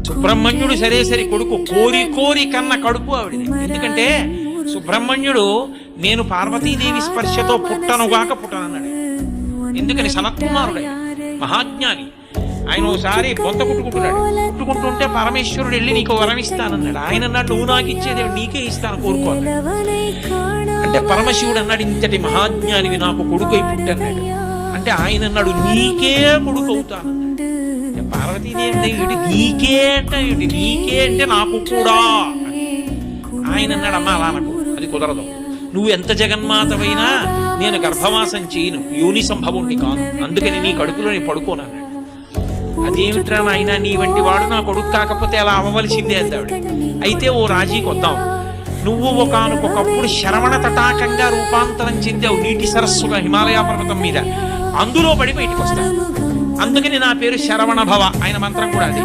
సుబ్రహ్మణ్యుడు సరే సరి కొడుకు, కోరి కోరి కన్న కడుపు ఆవిడది. ఎందుకంటే సుబ్రహ్మణ్యుడు నేను పార్వతీదేవి స్పర్శతో పుట్టనుగాక పుట్టనన్నాడు. ఎందుకని సనత్కుమారుడు మహాజ్ఞాని. ఆయన ఒకసారి బొంత కుట్టుకుంటుంటే పరమేశ్వరుడు వెళ్ళి నీకు వరం ఇస్తానన్నాడు. ఆయన అన్నాడు నువ్వు నాకు ఇచ్చేది నీకే ఇస్తాను కోరుకోవాలి. అంటే పరమశివుడు అన్నాడు ఇంతటి మహాజ్ఞానివి నాకు కొడుకు అయి పుట్టన్నాడు. అంటే ఆయన అన్నాడు నీకే కొడుకు అవుతాను. పార్వతీదేవి ఇటు నీకే అంటే ఇటు నీకే అంటే నాకు కూడా. ఆయన అన్నాడు అమ్మ అలా నాకు అది కుదరదు, నువ్వు ఎంత జగన్మాతవైనా నేను గర్భవాసం చేయను, యోని సంభవుణ్ణి కాను, అందుకని నీ కడుపులో నేను పడుకోనన్నాడు. అదేమిట్రా ఆయన నీ వంటి వాడు నా కొడుకు కాకపోతే అలా అవ్వవలసిందే అందావిడ. అయితే ఓ రాజీకి వద్దాం, నువ్వు ఒకనొకప్పుడు శరవణ తటాకంగా రూపాంతరం చెందావు నీటి సరస్సుగా హిమాలయ పర్వతం మీద, అందులో పడి బయటకు వస్తావు. అందుకని నా పేరు శరవణ భవ, ఆయన మంత్రం కూడా అది.